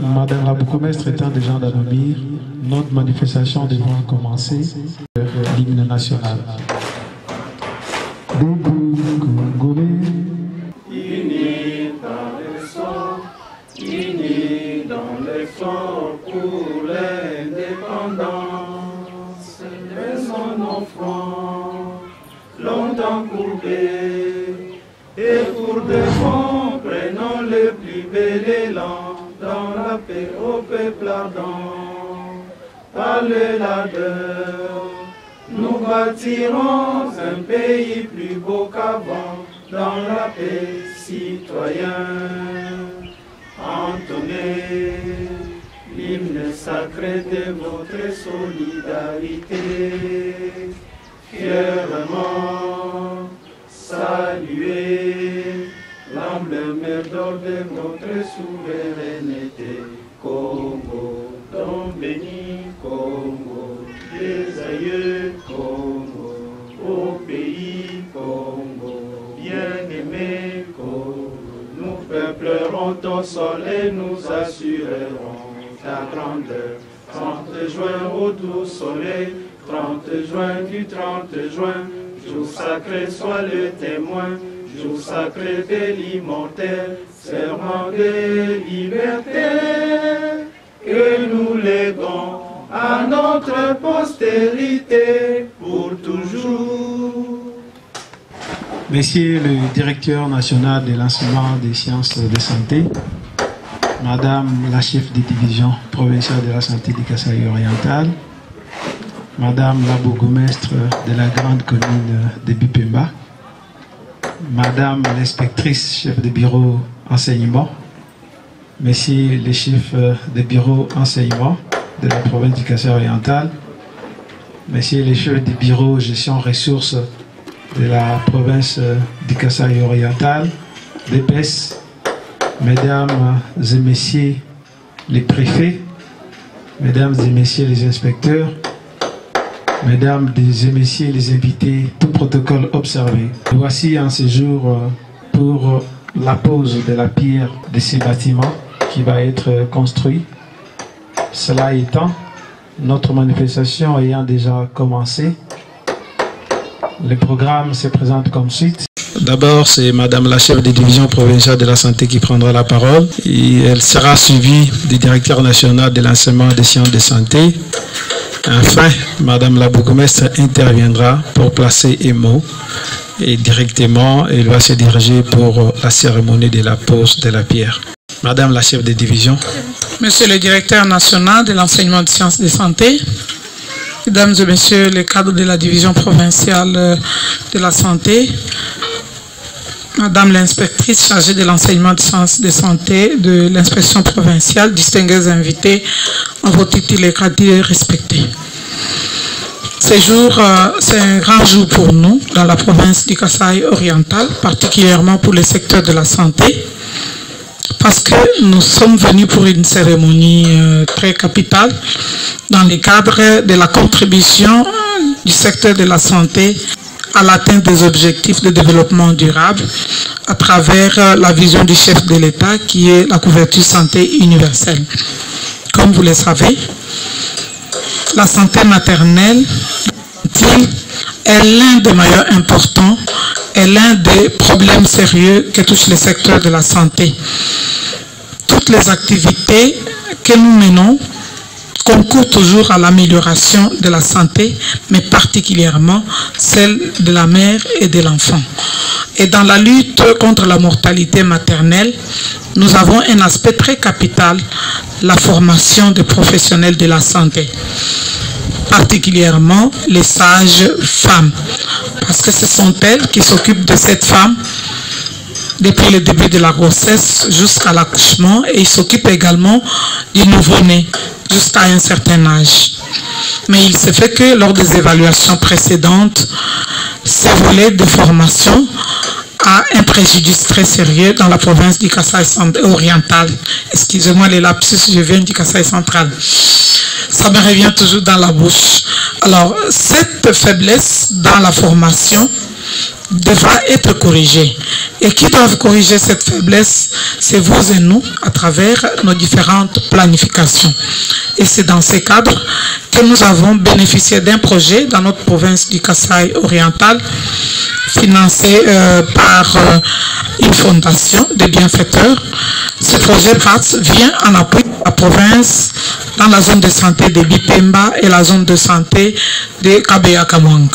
Madame la bourgmestre étant déjà dans le mire, notre manifestation devra commencer l'hymne national. Debout Congolais, unis dans le sang, unis dans l'effort pour l'indépendance. Faisons nos fronts longtemps courbés, et pour de bon, prenons le plus bel élan dans la paix au peuple ardent. Par le lardeur, nous bâtirons un pays plus beau qu'avant, dans la paix, citoyen. Entonnez l'hymne sacré de votre solidarité, fièrement saluez l'emblème d'or de notre souveraineté. Congo, don béni, Congo, des aïeux, Congo, au pays Congo, bien-aimé Congo, nous peuplerons ton sol et nous assurerons ta grandeur. 30 juin au doux soleil, 30 juin du 30 juin, jour sacré soit le témoin, jour sacré de l'immortel, serment de liberté, que nous léguons à notre postérité pour toujours. Monsieur le directeur national de l'enseignement des sciences de santé, Madame la chef de division provinciale de la santé du Kasaï-Oriental, Madame la bourgmestre de la grande commune de Bipemba, Madame l'inspectrice chef de bureau enseignement, Messieurs les chefs de bureau enseignement de la province du Kasaï-Oriental, Messieurs les chefs de bureau gestion ressources de la province du Kasaï-Oriental, DPS, Mesdames et Messieurs les préfets, Mesdames et Messieurs les inspecteurs, Mesdames et Messieurs les invités, tout protocole observé. Voici un séjour pour la pose de la pierre de ces bâtiments qui va être construit. Cela étant, notre manifestation ayant déjà commencé, le programme se présente comme suite. D'abord, c'est Madame la chef de division provinciale de la santé qui prendra la parole. Et elle sera suivie du directeur national de l'enseignement des sciences de santé. Enfin, Madame la bourgmestre interviendra pour placer un mot et directement, elle va se diriger pour la cérémonie de la pose de la pierre. Madame la chef de division. Monsieur le directeur national de l'enseignement des sciences de santé, Mesdames et Messieurs les cadres de la division provinciale de la santé, Madame l'inspectrice chargée de l'enseignement des sciences de santé de l'inspection provinciale, distingués invités en vos titres et cadres respectés. Ce jour, c'est un grand jour pour nous dans la province du Kasaï-Oriental, particulièrement pour le secteur de la santé, parce que nous sommes venus pour une cérémonie très capitale dans le cadre de la contribution du secteur de la santé à l'atteinte des objectifs de développement durable à travers la vision du chef de l'État qui est la couverture santé universelle. Comme vous le savez, la santé maternelle est l'un des maillons importants et l'un des problèmes sérieux que touche le secteur de la santé. Toutes les activités que nous menons concourent toujours à l'amélioration de la santé, mais particulièrement celle de la mère et de l'enfant. Et dans la lutte contre la mortalité maternelle, nous avons un aspect très capital, la formation des professionnels de la santé, particulièrement les sages-femmes, parce que ce sont elles qui s'occupent de cette femme depuis le début de la grossesse jusqu'à l'accouchement, et ils s'occupent également du nouveau-né jusqu'à un certain âge. Mais il se fait que lors des évaluations précédentes, ce volet de formation a un préjudice très sérieux dans la province du Kasaï-Oriental. Excusez-moi les lapsus, je viens du Kasaï central. Ça me revient toujours dans la bouche. Alors, cette faiblesse dans la formation devra être corrigée. Et qui doivent corriger cette faiblesse, c'est vous et nous, à travers nos différentes planifications. Et c'est dans ces cadres que nous avons bénéficié d'un projet dans notre province du Kasaï oriental, financé par une fondation de bienfaiteurs. Ce projet vient en appui de la province dans la zone de santé de Bipemba et la zone de santé de Kabeya-Kamwang.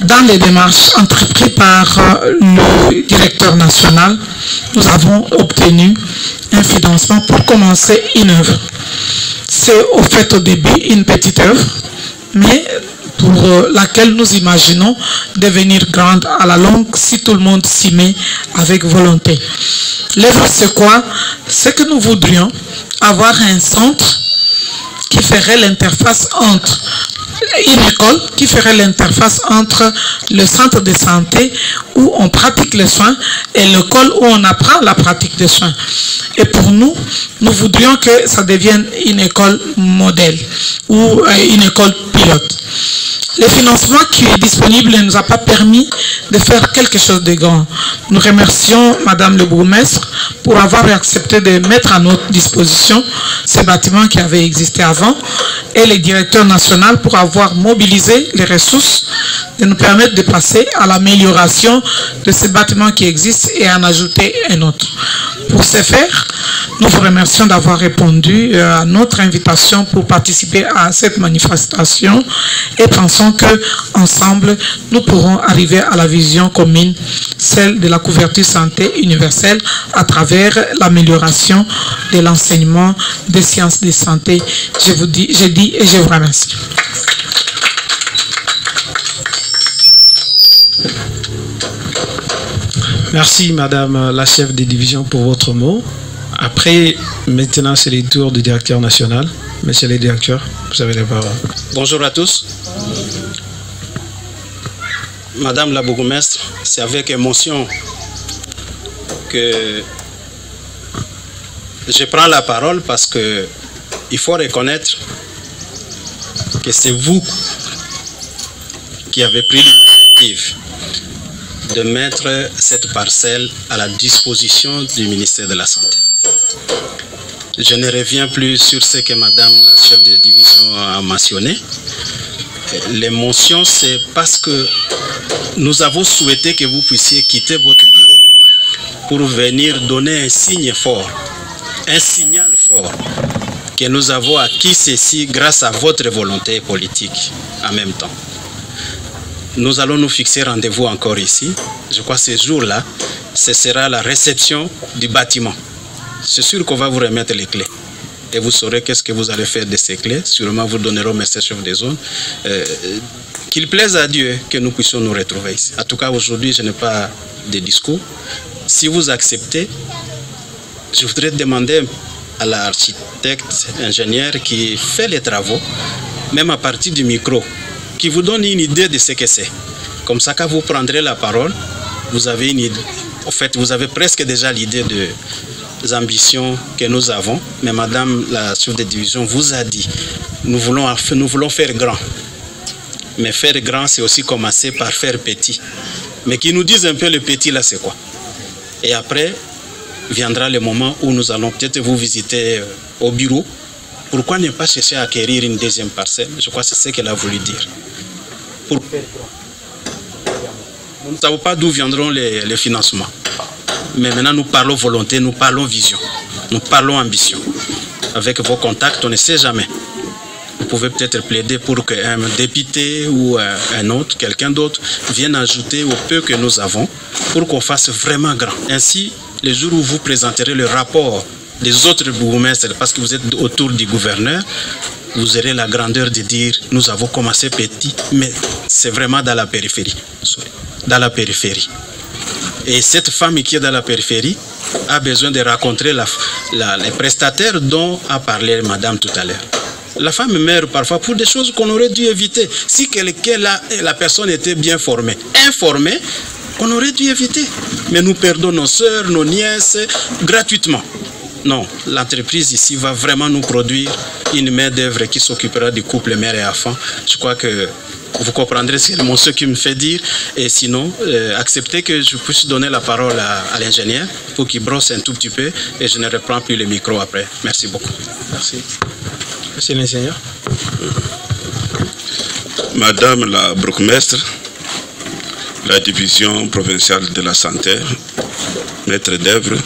Dans les démarches entreprises par le directeur national, nous avons obtenu un financement pour commencer une œuvre. C'est au fait au début une petite œuvre, mais pour laquelle nous imaginons devenir grande à la longue si tout le monde s'y met avec volonté. L'œuvre, c'est quoi? C'est que nous voudrions avoir un centre qui ferait l'interface entre une école qui ferait l'interface entre le centre de santé où on pratique les soins et l'école où on apprend la pratique des soins. Et pour nous, nous voudrions que ça devienne une école modèle ou une école pilote. Le financement qui est disponible ne nous a pas permis de faire quelque chose de grand. Nous remercions Madame le bourgmestre pour avoir accepté de mettre à notre disposition ces bâtiments qui avaient existé avant et le directeur national pour avoir mobilisé les ressources de nous permettre de passer à l'amélioration de ces bâtiments qui existent et en ajouter un autre. Pour ce faire, nous vous remercions d'avoir répondu à notre invitation pour participer à cette manifestation et pensons que ensemble nous pourrons arriver à la vision commune, celle de la couverture santé universelle à travers l'amélioration de l'enseignement des sciences de santé. Je dis et je vous remercie. Merci Madame la chef de division pour votre mot. Après, maintenant c'est le tour du directeur national. Monsieur le directeur, vous avez la parole. Bonjour à tous. Madame la bourgmestre, c'est avec émotion que je prends la parole parce que il faut reconnaître que c'est vous qui avez pris l'initiative de mettre cette parcelle à la disposition du ministère de la Santé. Je ne reviens plus sur ce que Madame la chef de division a mentionné. L'émotion, c'est parce que nous avons souhaité que vous puissiez quitter votre bureau pour venir donner un signe fort, un signal fort que nous avons acquis ceci grâce à votre volonté politique en même temps. Nous allons nous fixer rendez-vous encore ici. Je crois que ce jour-là, ce sera la réception du bâtiment. C'est sûr qu'on va vous remettre les clés. Et vous saurez qu'est-ce que vous allez faire de ces clés. Sûrement, vous donnerez au maître chef des zones. Qu'il plaise à Dieu que nous puissions nous retrouver ici. En tout cas, aujourd'hui, je n'ai pas de discours. Si vous acceptez, je voudrais demander à l'architecte, ingénieur qui fait les travaux, même à partir du micro, qui vous donne une idée de ce que c'est. Comme ça, quand vous prendrez la parole, vous avez une idée. En fait, vous avez presque déjà l'idée des ambitions que nous avons. Mais Madame la chef de division vous a dit, nous voulons faire grand. Mais faire grand, c'est aussi commencer par faire petit. Mais qui nous disent un peu le petit, là, c'est quoi? Et après, viendra le moment où nous allons peut-être vous visiter au bureau. Pourquoi ne pas chercher à acquérir une deuxième parcelle? Je crois que c'est ce qu'elle a voulu dire. Pour faire grand. Nous ne savons pas d'où viendront les financements. Mais maintenant, nous parlons volonté, nous parlons vision, nous parlons ambition. Avec vos contacts, on ne sait jamais. Vous pouvez peut-être plaider pour qu'un député ou un autre, quelqu'un d'autre, vienne ajouter au peu que nous avons pour qu'on fasse vraiment grand. Ainsi, le jour où vous présenterez le rapport des autres bourgmestres, parce que vous êtes autour du gouverneur, vous aurez la grandeur de dire nous avons commencé petit, mais c'est vraiment dans la périphérie. Dans la périphérie. Et cette femme qui est dans la périphérie a besoin de rencontrer les prestataires dont a parlé Madame tout à l'heure. La femme meurt parfois pour des choses qu'on aurait dû éviter. Si la personne était bien formée, informée, on aurait dû éviter. Mais nous perdons nos sœurs, nos nièces, gratuitement. Non, l'entreprise ici va vraiment nous produire une main-d'œuvre qui s'occupera du couple mère et enfant. Je crois que vous comprendrez seulement ce qui me fait dire. Et sinon, acceptez que je puisse donner la parole à l'ingénieur pour qu'il brosse un tout petit peu et je ne reprends plus le micro après. Merci beaucoup. Merci. Monsieur l'ingénieur. Madame la bourgmestre, la division provinciale de la santé, maître d'œuvre,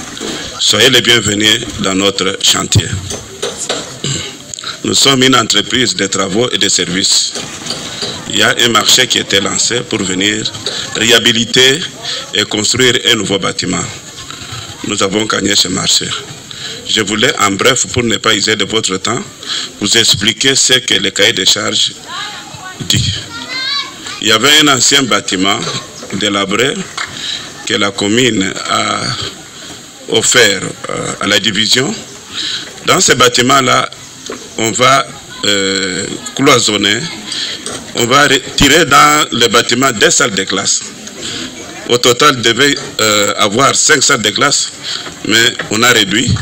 soyez les bienvenus dans notre chantier. Nous sommes une entreprise de travaux et de services. Il y a un marché qui a été lancé pour venir réhabiliter et construire un nouveau bâtiment. Nous avons gagné ce marché. Je voulais en bref, pour ne pas user de votre temps, vous expliquer ce que le cahier de charges dit. Il y avait un ancien bâtiment délabré que la commune a offert à la division. Dans ce bâtiment-là, on va cloisonner, on va retirer dans le bâtiment 2 salles de classe. Au total, il devait avoir 5 salles de classe, mais on a réduit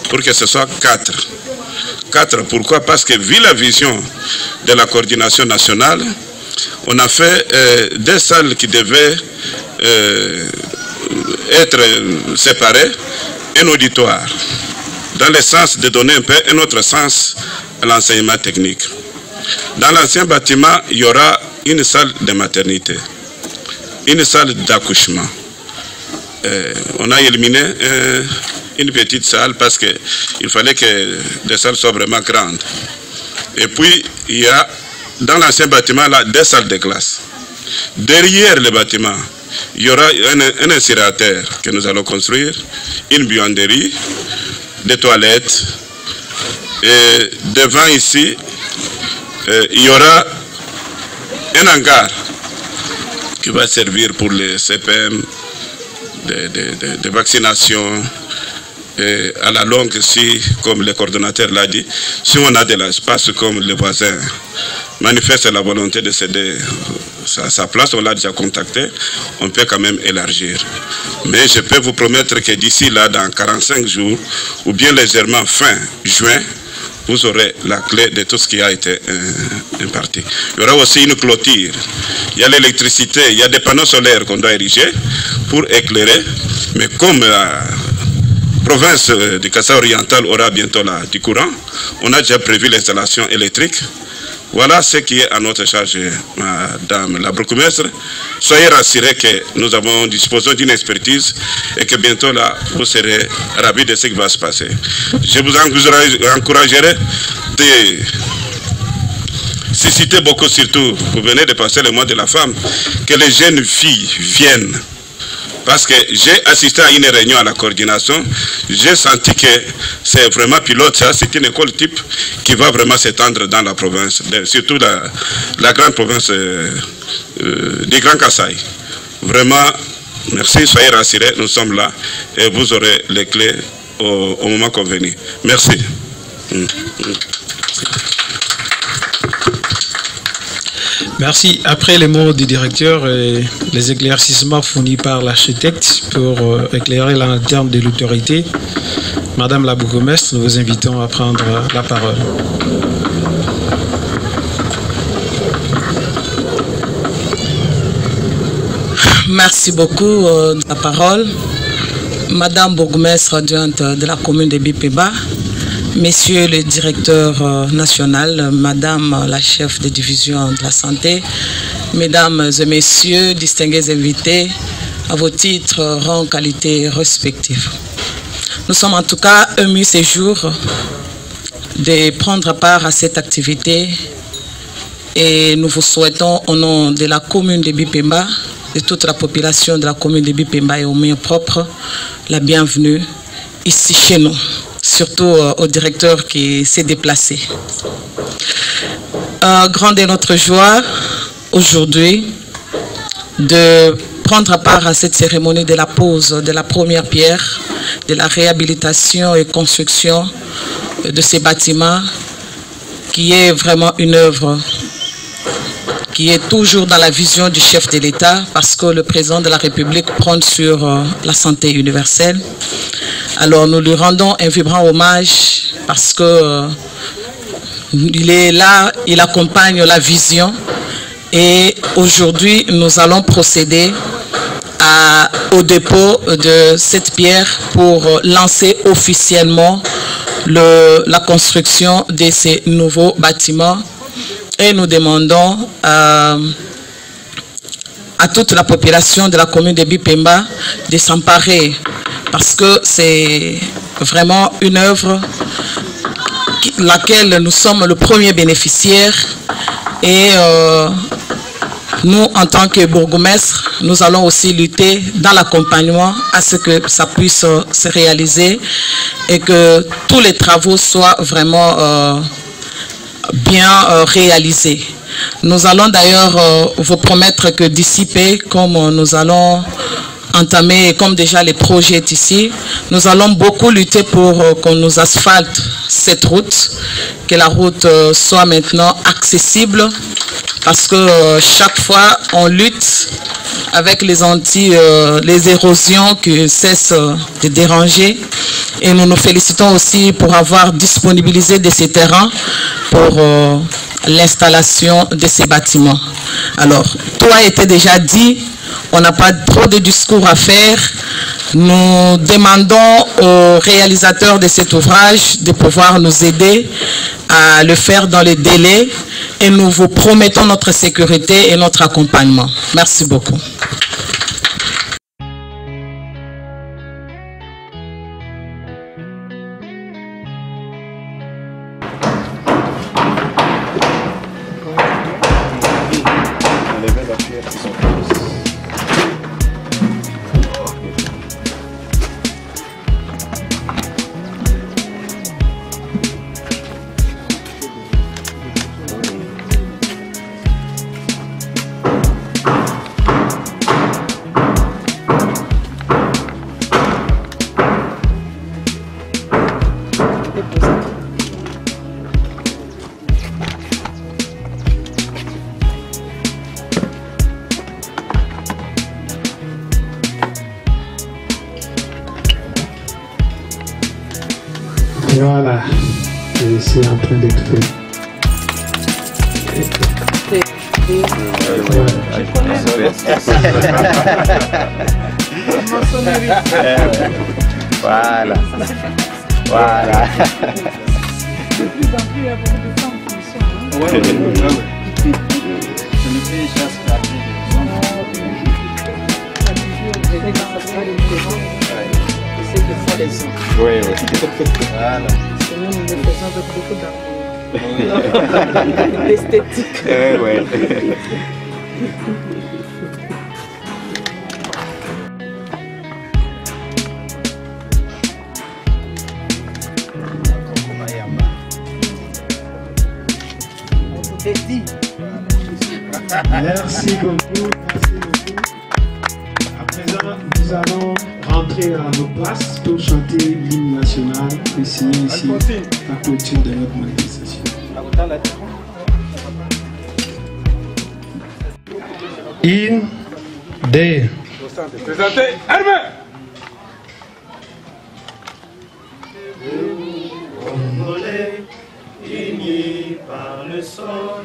pour que ce soit 4. 4, pourquoi? Parce que vu la vision de la coordination nationale, on a fait 2 salles qui devaient être séparées, un auditoire, dans le sens de donner un peu un autre sens à l'enseignement technique. Dans l'ancien bâtiment, il y aura une salle de maternité, une salle d'accouchement. On a éliminé une petite salle parce qu'il fallait que les salles soient vraiment grandes. Et puis, il y a dans l'ancien bâtiment là 2 salles de classe. Derrière le bâtiment, il y aura un incinérateur que nous allons construire, une buanderie, des toilettes. Et devant ici, il y aura un hangar qui va servir pour les CPM de vaccination. Et à la longue, si, comme le coordonnateur l'a dit, si on a de l'espace comme les voisins manifestent la volonté de céder sa place, on l'a déjà contacté, on peut quand même élargir. Mais je peux vous promettre que d'ici là, dans 45 jours, ou bien légèrement fin juin, vous aurez la clé de tout ce qui a été imparti. Il y aura aussi une clôture. Il y a l'électricité, il y a des panneaux solaires qu'on doit ériger pour éclairer. Mais comme la province du Kasaï oriental aura bientôt du courant, on a déjà prévu l'installation électrique. Voilà ce qui est à notre charge, madame la bourgmestre. Soyez rassurés que nous disposons d'une expertise et que bientôt là, vous serez ravis de ce qui va se passer. Je vous encouragerai de susciter beaucoup, surtout, vous venez de passer le mois de la femme, que les jeunes filles viennent. Parce que j'ai assisté à une réunion à la coordination, j'ai senti que c'est vraiment pilote, ça, c'est une école type qui va vraiment s'étendre dans la province, surtout la grande province du Grand Kasaï. Vraiment, merci, soyez rassurés, nous sommes là et vous aurez les clés au moment convenu. Merci. Merci. Après les mots du directeur et les éclaircissements fournis par l'architecte pour éclairer la lanterne de l'autorité, madame la bourgmestre, nous vous invitons à prendre la parole. Merci beaucoup de la parole. Madame bourgmestre adjointe de la commune de Bipeba, Messieurs le directeur national, Madame la chef de division de la santé, Mesdames et Messieurs, distingués invités, à vos titres, rangs, qualités respectifs. Nous sommes en tout cas émus ces jours de prendre part à cette activité et nous vous souhaitons au nom de la commune de Bipemba, de toute la population de la commune de Bipemba et au mien propre, la bienvenue ici chez nous. Surtout au directeur qui s'est déplacé. Grande est notre joie aujourd'hui de prendre part à cette cérémonie de la pose de la première pierre de la réhabilitation et construction de ces bâtiments qui est vraiment une œuvre qui est toujours dans la vision du chef de l'État parce que le président de la République prône sur la santé universelle. Alors nous lui rendons un vibrant hommage parce que il est là, il accompagne la vision Et aujourd'hui, nous allons procéder au dépôt de cette pierre pour lancer officiellement la construction de ces nouveaux bâtiments. Et nous demandons à toute la population de la commune de Bipemba de s'emparer, parce que c'est vraiment une œuvre laquelle nous sommes le premier bénéficiaire. Et nous, en tant que bourgmestre, nous allons aussi lutter dans l'accompagnement à ce que ça puisse se réaliser et que tous les travaux soient vraiment bien réalisés. Nous allons d'ailleurs vous promettre que d'ici peu, comme nous allons entamer, comme déjà les projets ici, nous allons beaucoup lutter pour qu'on nous asphalte cette route, que la route soit maintenant accessible, parce que chaque fois on lutte avec les érosions qui cessent de déranger, et nous nous félicitons aussi pour avoir disponibilisé de ces terrains pour l'installation de ces bâtiments. Alors, tout a été déjà dit, on n'a pas trop de discours à faire. Nous demandons aux réalisateurs de cet ouvrage de pouvoir nous aider à le faire dans les délais, et nous vous promettons notre sécurité et notre accompagnement. Merci beaucoup. Voilà, et c'est en train d'être fait. Voilà. Voilà. De plus en plus, il y a beaucoup de femmes qui sont. Ouais. Je me fais chasse rapide. Oui, oui. Voilà. C'est nous, nous le faisons avec beaucoup d'amour. L'esthétique. Oui. Merci beaucoup. À présent, nous allons rentrer à nos places pour chanter l'hymne national et signer ici la clôture de notre manifestation. Hymne des Présentez, armée. Congolais, unis par le sang,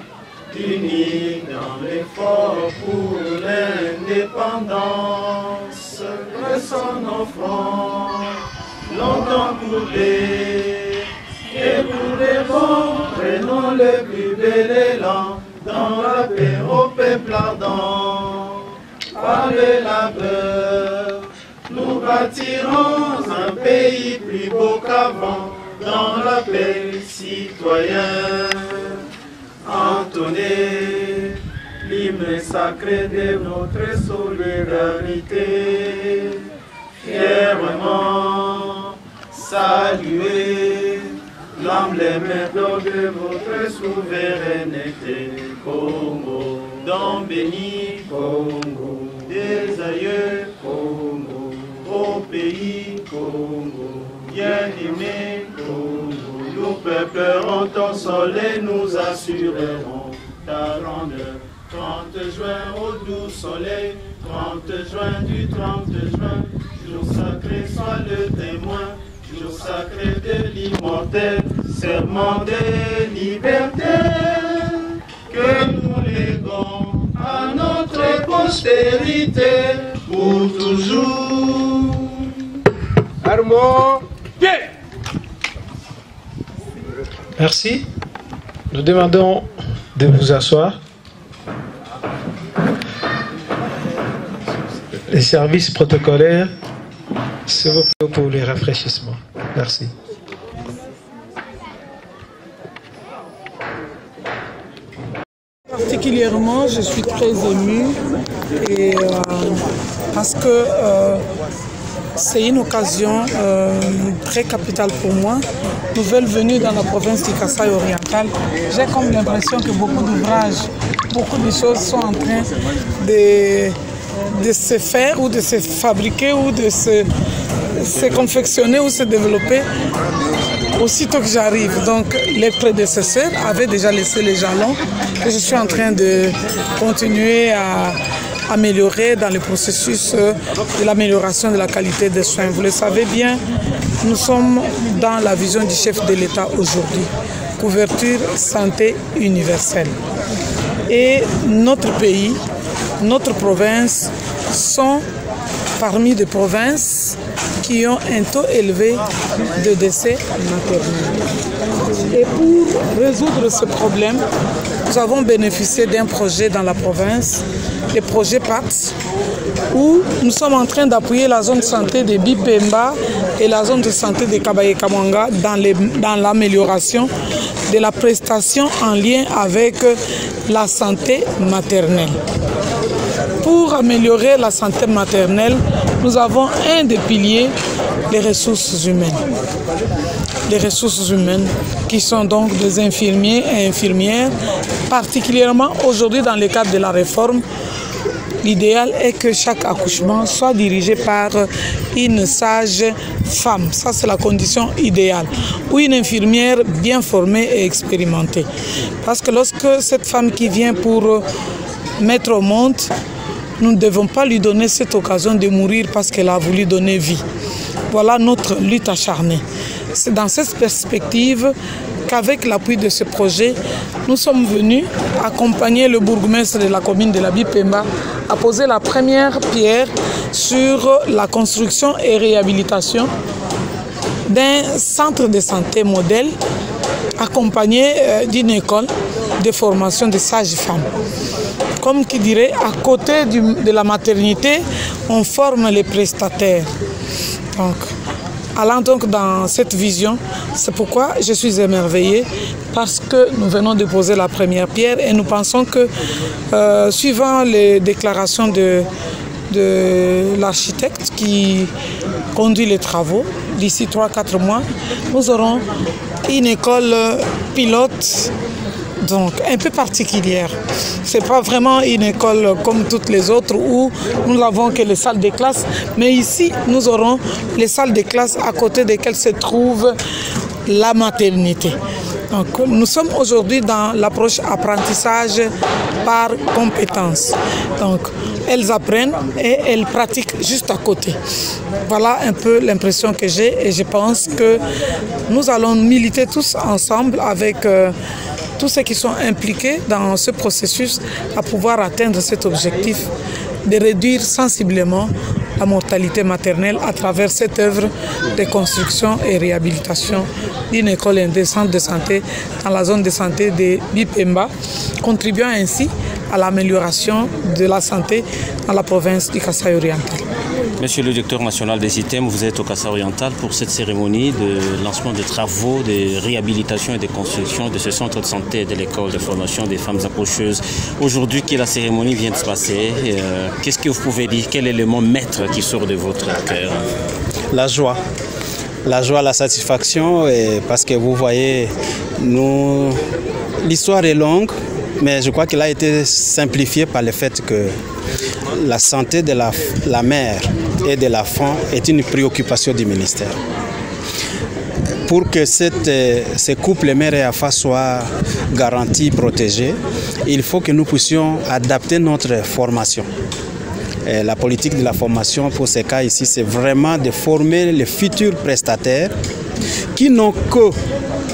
unis dans l'effort pour l'indépendance, pressons nos fronts, longtemps coulés, et pour les bons, prenons le plus bel élan, dans la paix au peuple ardent, par le labeur, nous bâtirons un pays plus beau qu'avant, dans la paix citoyenne. Entonnez l'hymne sacré de notre solidarité, fièrement saluer l'emblème d'or de votre souveraineté. Congo, don béni, Congo, des aïeux, Congo, au pays, Congo, bien-aimé, Congo. Nous peuplerons ton soleil, nous assurerons ta grandeur. 30 juin au doux soleil, 30 juin du 30 juin, jour sacré soit le témoin, jour sacré de l'immortel, serment de liberté, que nous léguons prospérité pour toujours. Armand, bien. Merci. Nous demandons de vous asseoir. Les services protocolaires, s'il vous plaît, pour les rafraîchissements. Merci. Particulièrement, je suis très émue et, parce que c'est une occasion très capitale pour moi. Nouvelle venue dans la province du Kasaï oriental, j'ai comme l'impression que beaucoup d'ouvrages, beaucoup de choses sont en train de se faire ou de se fabriquer ou de se confectionner ou se développer aussitôt que j'arrive. Donc les prédécesseurs avaient déjà laissé les jalons que je suis en train de continuer à améliorer dans le processus de l'amélioration de la qualité des soins. Vous le savez bien, nous sommes dans la vision du chef de l'État aujourd'hui. Couverture santé universelle. Et notre pays, notre province sont parmi des provinces qui ont un taux élevé de décès maternels. Et pour résoudre ce problème, nous avons bénéficié d'un projet dans la province, le projet PATS, où nous sommes en train d'appuyer la zone de santé de Bipemba et la zone de santé de Kabaye-Kamwanga dans l'amélioration de la prestation en lien avec la santé maternelle. Pour améliorer la santé maternelle, nous avons un des piliers, les ressources humaines. Les ressources humaines qui sont donc des infirmiers et infirmières, particulièrement aujourd'hui dans le cadre de la réforme. L'idéal est que chaque accouchement soit dirigé par une sage femme. Ça, c'est la condition idéale. Ou une infirmière bien formée et expérimentée. Parce que lorsque cette femme qui vient pour mettre au monde, nous ne devons pas lui donner cette occasion de mourir parce qu'elle a voulu donner vie. Voilà notre lutte acharnée. C'est dans cette perspective qu'avec l'appui de ce projet, nous sommes venus accompagner le bourgmestre de la commune de la Bipemba à poser la première pierre sur la construction et réhabilitation d'un centre de santé modèle accompagné d'une école de formation de sages-femmes. Comme qui dirait, à côté de la maternité, on forme les prestataires. Donc, allant donc dans cette vision, c'est pourquoi je suis émerveillée, parce que nous venons de poser la première pierre et nous pensons que, suivant les déclarations de l'architecte qui conduit les travaux, d'ici 3-4 mois, nous aurons une école pilote, donc un peu particulière. Ce n'est pas vraiment une école comme toutes les autres où nous n'avons que les salles de classe, mais ici nous aurons les salles de classe à côté desquelles se trouve la maternité. Donc, nous sommes aujourd'hui dans l'approche apprentissage par compétence. Donc, elles apprennent et elles pratiquent juste à côté. Voilà un peu l'impression que j'ai et je pense que nous allons militer tous ensemble avec tous ceux qui sont impliqués dans ce processus à pouvoir atteindre cet objectif de réduire sensiblement la mortalité maternelle à travers cette œuvre de construction et réhabilitation d'une école et d'un centre de santé dans la zone de santé de Bipemba, contribuant ainsi à l'amélioration de la santé dans la province du Kasaï oriental. Monsieur le directeur national des ITEM, vous êtes au Kasaï oriental pour cette cérémonie de lancement des travaux de réhabilitation et de construction de ce centre de santé de l'école de formation des femmes accoucheuses. Aujourd'hui que la cérémonie vient de se passer, qu'est-ce que vous pouvez dire? Quel élément maître qui sort de votre cœur? La joie, la satisfaction, parce que vous voyez, l'histoire est longue, mais je crois qu'elle a été simplifiée par le fait que la santé de la mère et de l'enfant est une préoccupation du ministère. Pour que ces couples mère et enfant soient garantis, protégés, il faut que nous puissions adapter notre formation. Et la politique de la formation pour ces cas ici, c'est vraiment de former les futurs prestataires qui n'ont que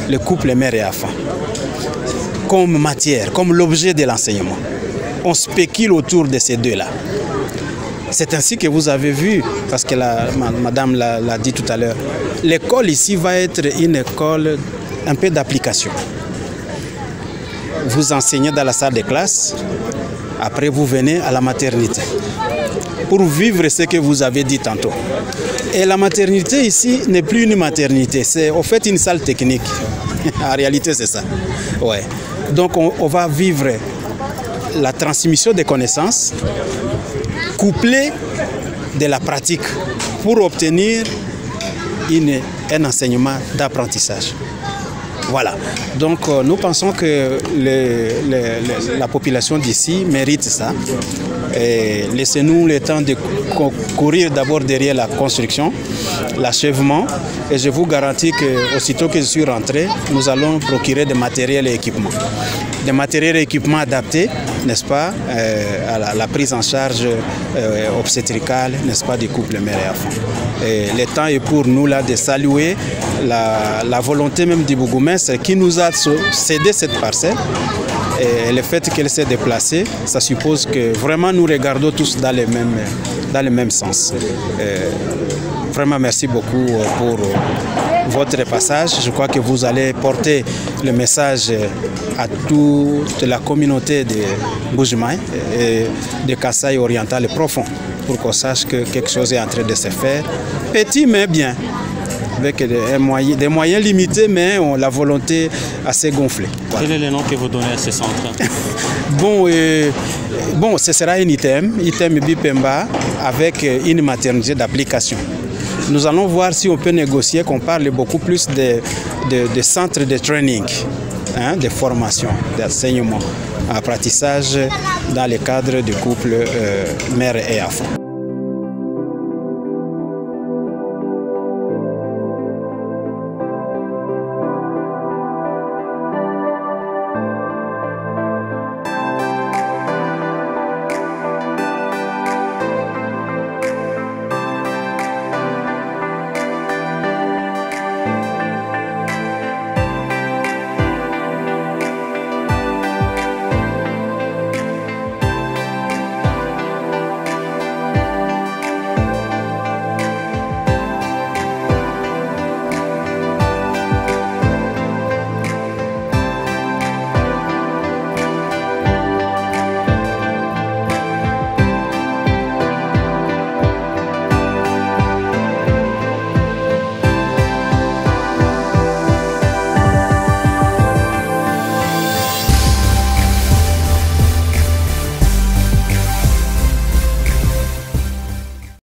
le couple mère et enfant comme matière, comme l'objet de l'enseignement. on spécule autour de ces deux-là. C'est ainsi que vous avez vu, parce que madame l'a dit tout à l'heure, l'école ici va être une école un peu d'application. Vous enseignez dans la salle de classe, après vous venez à la maternité pour vivre ce que vous avez dit tantôt. Et la maternité ici n'est plus une maternité, c'est en fait une salle technique. En réalité, c'est ça. Ouais. Donc, on va vivre la transmission des connaissances couplée de la pratique pour obtenir un enseignement d'apprentissage. Voilà. Donc, nous pensons que la population d'ici mérite ça. Laissez-nous le temps de courir d'abord derrière la construction, l'achèvement, et je vous garantis qu'aussitôt que je suis rentré, nous allons procurer des matériels et équipements. Des matériels et équipements adaptés, n'est-ce pas, à la prise en charge obstétricale, n'est-ce pas, des couples mère et enfant. Le temps est pour nous là de saluer la volonté même du bourgmestre qui nous a cédé cette parcelle. Et le fait qu'elle s'est déplacée, ça suppose que vraiment nous regardons tous dans le même sens. Vraiment merci beaucoup pour votre passage. Je crois que vous allez porter le message à toute la communauté de Mbuji-Mayi et de Kasaï oriental profond pour qu'on sache que quelque chose est en train de se faire. Petit mais bien, avec des moyens limités, mais la volonté assez gonflée. Voilà. Quel est le nom que vous donnez à ce centre? Bon, ce sera un item Bipemba avec une maternité d'application. Nous allons voir si on peut négocier, qu'on parle beaucoup plus de centres de training, de formation, d'enseignement, apprentissage dans le cadre de couples mère et enfant.